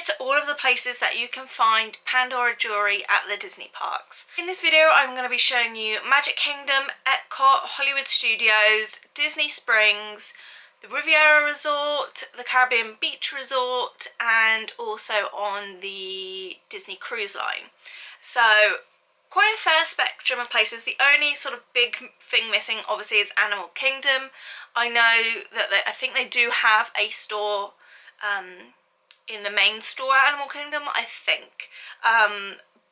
to all of the places that you can find Pandora jewellery at the Disney parks. In this video I'm going to be showing you Magic Kingdom, Epcot, Hollywood Studios, Disney Springs, the Riviera Resort, the Caribbean Beach Resort, and also on the Disney Cruise Line. So quite a fair spectrum of places. The only sort of big thing missing obviously is Animal Kingdom. I know that I think they do have a store in the main store at Animal Kingdom, I think.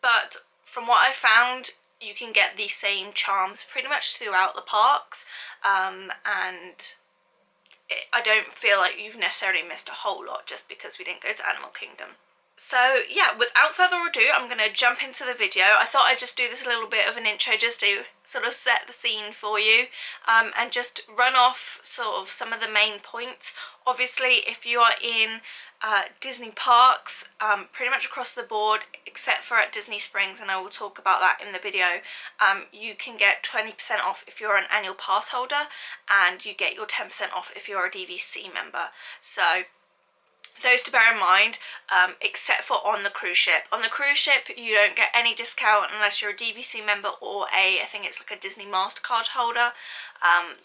But from what I found, you can get the same charms pretty much throughout the parks, and I don't feel like you've necessarily missed a whole lot just because we didn't go to Animal Kingdom. So yeah, without further ado, I'm going to jump into the video. I thought I'd just do this a little bit of an intro just to sort of set the scene for you, and just run off sort of some of the main points. Obviously, if you are in Disney parks, pretty much across the board, except for at Disney Springs, and I will talk about that in the video, you can get 20% off if you're an annual pass holder, and you get your 10% off if you're a DVC member. So those to bear in mind, except for on the cruise ship. On the cruise ship you don't get any discount unless you're a DVC member or I think it's like a Disney MasterCard holder.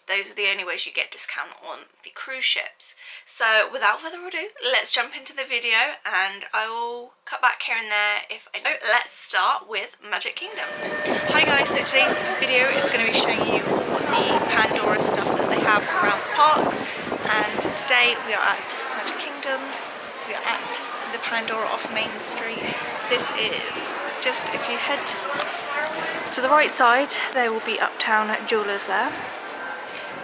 Those are the only ways you get discount on the cruise ships. So without further ado, let's jump into the video and I will cut back here and there if I know. Let's start with Magic Kingdom. Hi guys, so today's video is going to be showing you the Pandora stuff that they have around the parks, and today we are at Magic Kingdom. We are at the Pandora off Main Street. This is just, if you head to the right side, there will be Uptown Jewellers there.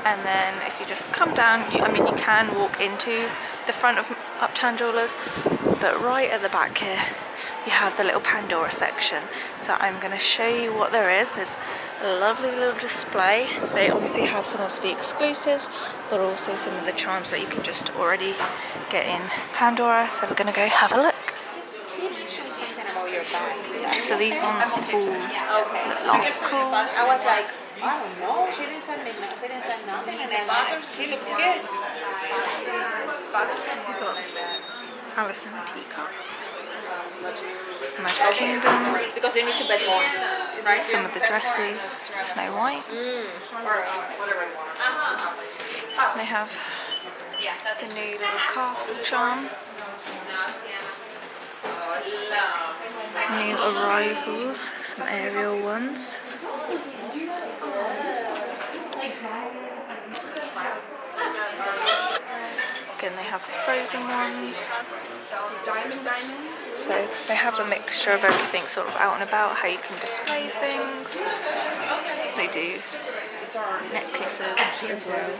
And then if you just come down, you can walk into the front of Uptown Jewellers, but right at the back here, you have the little Pandora section. So I'm going to show you what there is. There's a lovely little display. They obviously have some of the exclusives, but also some of the charms that you can just already get in Pandora. So we're going to go have a look. So these ones all look cool. I was like, I don't know. She didn't send me. She didn't send nothing. And then he looks good. We've got Alice in the Teacup, Magic Kingdom, because they need to bet more. Right? some of the dresses, Snow White. They have the new little castle charm, new arrivals, some Ariel ones. Again, they have the frozen ones. So they have a mixture of everything sort of out and about, how you can display things. They do necklaces as well.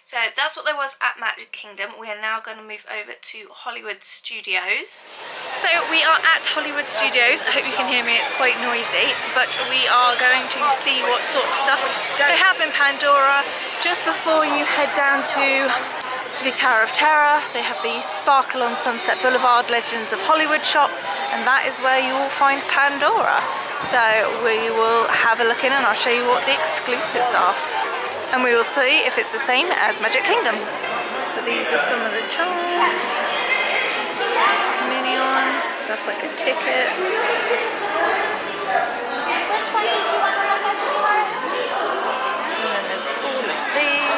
So that's what there was at Magic Kingdom. We are now going to move over to Hollywood Studios. So we are at Hollywood Studios. I hope you can hear me, it's quite noisy. But we are going to see what sort of stuff they have in Pandora. Just before you head down to the Tower of Terror, they have the Sparkle on Sunset Boulevard Legends of Hollywood shop, and that is where you will find Pandora. So we will have a look in and I'll show you what the exclusives are. And we will see if it's the same as Magic Kingdom. So these are some of the charms. Minion, that's like a ticket. And then there's all of these.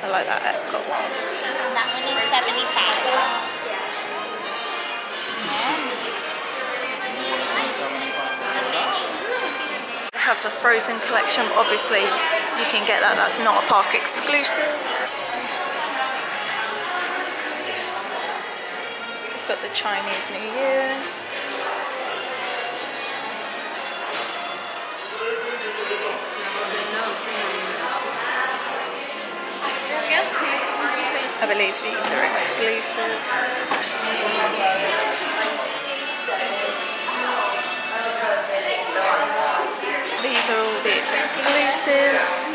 I like that Epcot one. That one is 75. They have the Frozen collection, but obviously you can get that, that's not a park exclusive. We've got the Chinese New Year. I believe these are exclusives. These are all the exclusives.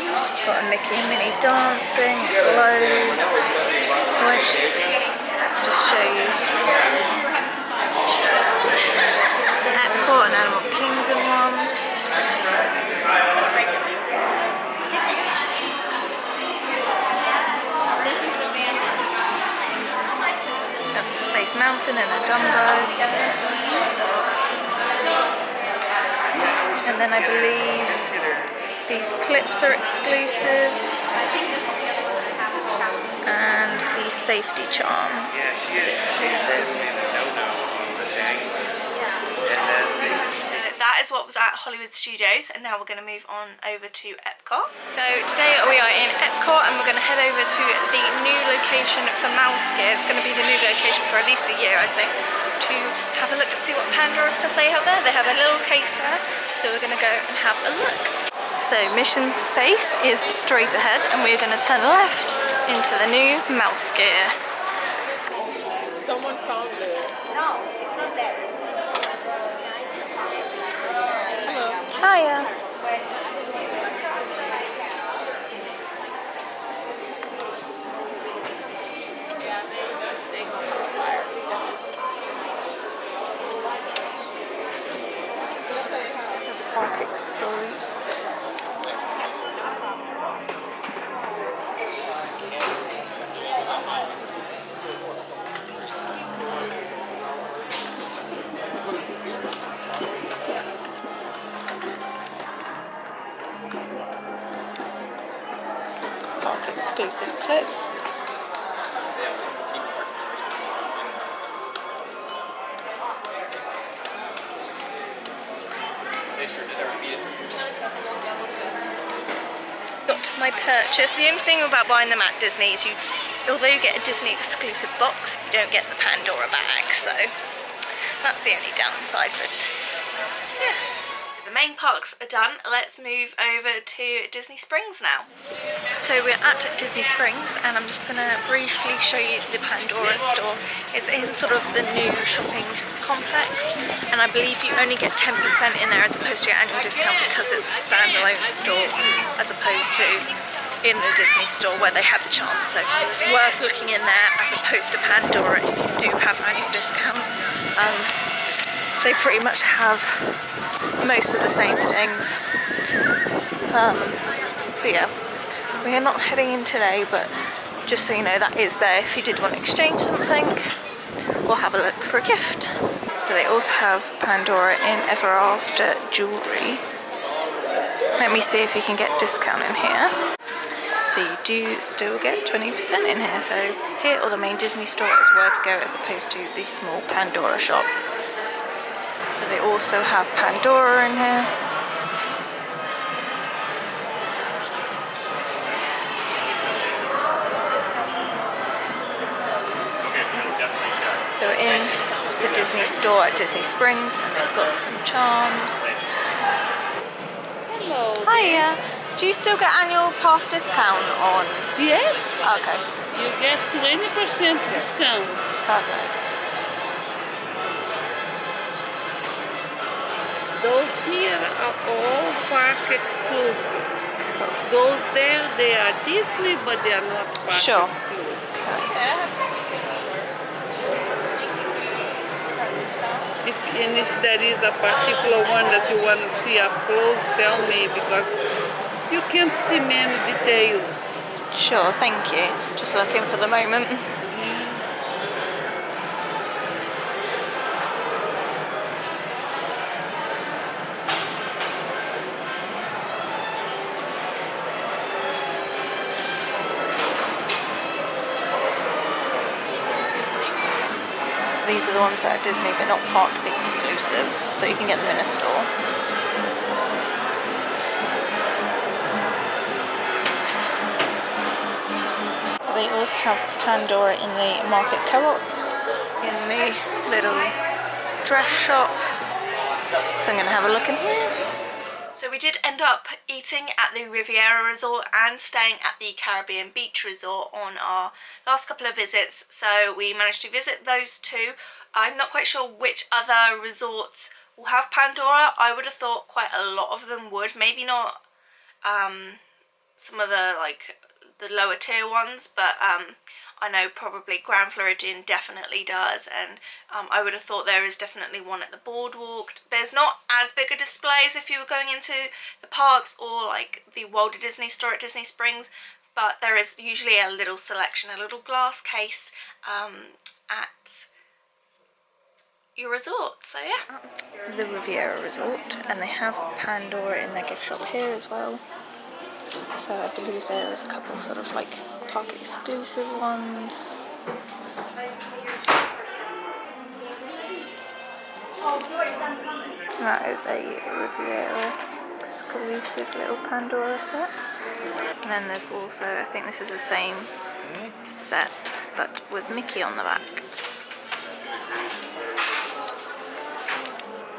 Got a Mickey and Minnie dancing, glow, which just show you Epcot and Animal Kingdom one. Space Mountain and a Dumbo. And then I believe these clips are exclusive. And the safety charm is exclusive. That is what was at Hollywood Studios, and now we're going to move on over to Epcot. So today we are in Epcot, and we're going to head over to the new location for Mouse Gear. It's going to be the new location for at least a year, I think, to have a look and see what Pandora stuff they have there. They have a little case there, so we're going to go and have a look. So Mission Space is straight ahead, and we're going to turn left into the new Mouse Gear. Someone found it. No, it's not there. Hiya. Park exclusives. Exclusive clip. Got my purchase. The only thing about buying them at Disney is although you get a Disney exclusive box, you don't get the Pandora bag, so that's the only downside, but yeah. The main parks are done. Let's move over to Disney Springs now. So we're at Disney Springs, and I'm just going to briefly show you the Pandora store. It's in sort of the new shopping complex, and I believe you only get 10% in there as opposed to your annual discount because it's a standalone store as opposed to in the Disney store where they have the charms. So worth looking in there as opposed to Pandora if you do have annual discount. They pretty much have most of the same things. But yeah, we are not heading in today, but just so you know, that is there if you did want to exchange something or have a look for a gift. So they also have Pandora in Ever After Jewellery. Let me see if you can get discount in here. So you do still get 20% in here. So here, or the main Disney store is where to go as opposed to the small Pandora shop. So they also have Pandora in here. So in the Disney store at Disney Springs, and they've got some charms. Hello. Hiya. Do you still get annual pass discount on? Yes. Okay. You get 20% discount. Perfect. Those here are all park exclusive. Cool. Those there, they are Disney, but they are not park Sure. exclusive. Okay. If there is a particular one that you want to see up close, tell me, because you can't see many details. Sure, thank you. Just looking for the moment. These are the ones that are Disney but not park exclusive, so you can get them in a store. So they also have Pandora in the Market Co-op, in the little dress shop. So I'm going to have a look in here. So we did end up eating at the Riviera Resort and staying at the Caribbean Beach Resort on our last couple of visits. So we managed to visit those two. I'm not quite sure which other resorts will have Pandora. I would have thought quite a lot of them would. Maybe not some of the lower tier ones, but I know probably Grand Floridian definitely does, and I would have thought there is definitely one at the boardwalk. There's not as big a display as if you were going into the parks or like the Walt Disney store at Disney Springs, but there is usually a little selection, a little glass case at your resort. So yeah. The Riviera Resort, and they have Pandora in their gift shop here as well. So I believe there is a couple sort of like park exclusive ones. That is a Riviera exclusive little Pandora set. And then there's also, I think this is the same set, but with Mickey on the back.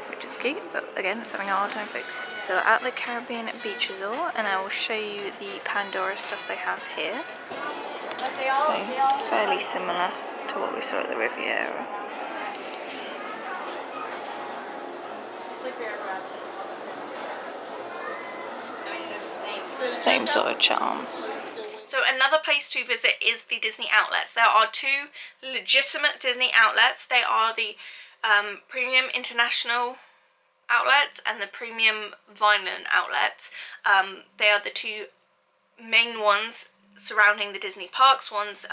Which is cute, but again, it's having a hard time fixing. So at the Caribbean Beach Resort, and I will show you the Pandora stuff they have here. So, fairly similar to what we saw at the Riviera. Same sort of charms. So another place to visit is the Disney outlets. There are two legitimate Disney outlets. They are the Premium International outlets and the Premium Vineland outlets. They are the two main ones surrounding the Disney parks. One's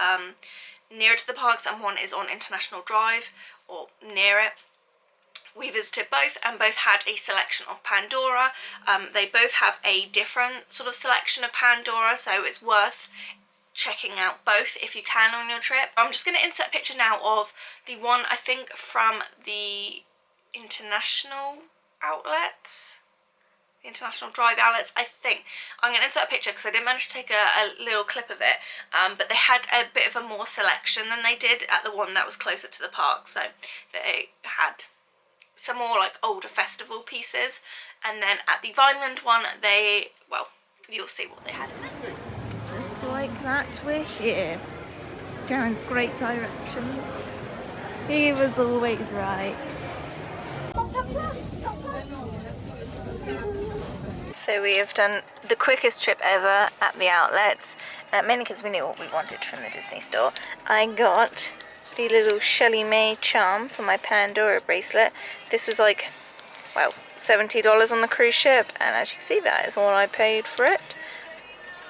nearer to the parks and one is on International Drive or near it. We visited both and both had a selection of Pandora. They both have a different sort of selection of Pandora, so it's worth checking out both if you can on your trip. I'm just going to insert a picture now of the one, I think, from the International outlets. The International Drive outlets, I think. I'm going to insert a picture because I didn't manage to take a little clip of it, but they had a bit of a more selection than they did at the one that was closer to the park. So they had some more like older festival pieces, and then at the Vineland one they, well, you'll see what they had. Just like that, we're here. Darren's great directions. He was always right. So we have done the quickest trip ever at the outlets, mainly because we knew what we wanted from the Disney store. I got the little Shelly May charm for my Pandora bracelet. This was like, well, $70 on the cruise ship, and as you can see, that is what I paid for it.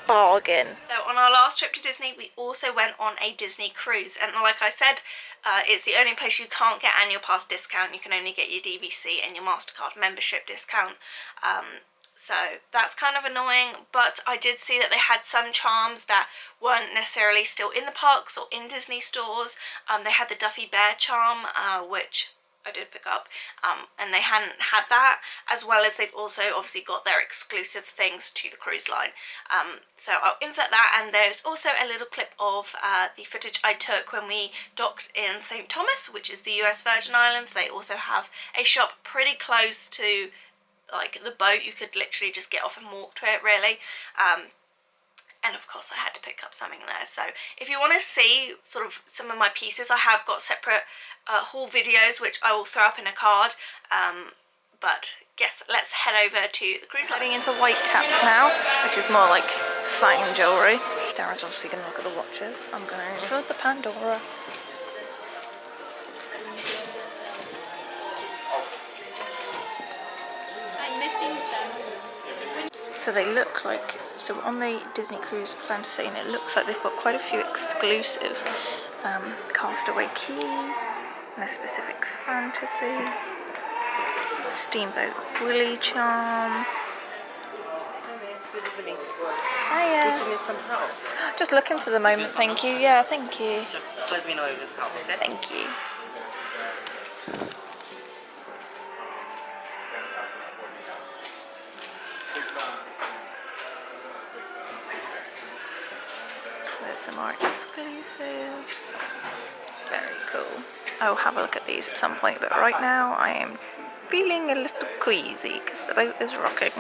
Bargain. So on our last trip to Disney, we also went on a Disney cruise, and like I said, it's the only place you can't get annual pass discount. You can only get your DVC and your MasterCard membership discount. So that's kind of annoying, but I did see that they had some charms that weren't necessarily still in the parks or in Disney stores. They had the Duffy Bear charm, which I did pick up, and they hadn't had that, as well as they've also obviously got their exclusive things to the cruise line. So I'll insert that, and there's also a little clip of the footage I took when we docked in St. Thomas, which is the US Virgin Islands. They also have a shop pretty close to like the boat. You could literally just get off and walk to it, really. And of course I had to pick up something there. So if you want to see sort of some of my pieces, I have got separate haul videos which I will throw up in a card. But yes, let's head over to the cruise line. Heading into Whitecaps now, which is more like fine jewellery. Darren's obviously going to look at the watches. I'm going for the Pandora. So they look like, so on the Disney Cruise Fantasy, and it looks like they've got quite a few exclusives. Castaway Key, a specific fantasy, Steamboat Willie charm. Hiya. Just looking for the moment, thank you. Yeah, thank you. Just let me know if it's help, okay? Thank you. Some more exclusives. Very cool. I will have a look at these at some point, but right now I am feeling a little queasy because the boat is rocking.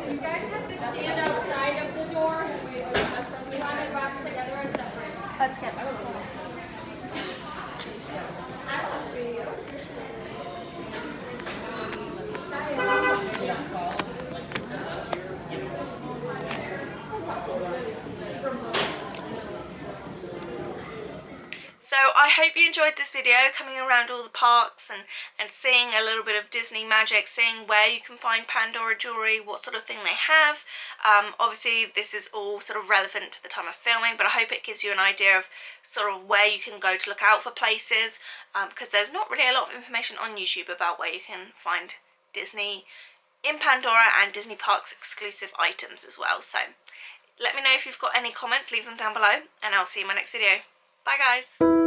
You guys have to stand outside of the door. You want to wrap together or separate? Let's get close. So I hope you enjoyed this video, coming around all the parks and seeing a little bit of Disney magic, seeing where you can find Pandora Jewellery, what sort of thing they have. Obviously this is all sort of relevant to the time of filming, but I hope it gives you an idea of sort of where you can go to look out for places, because there's not really a lot of information on YouTube about where you can find Disney in Pandora and Disney Parks exclusive items as well. So let me know if you've got any comments, leave them down below, and I'll see you in my next video. Bye guys!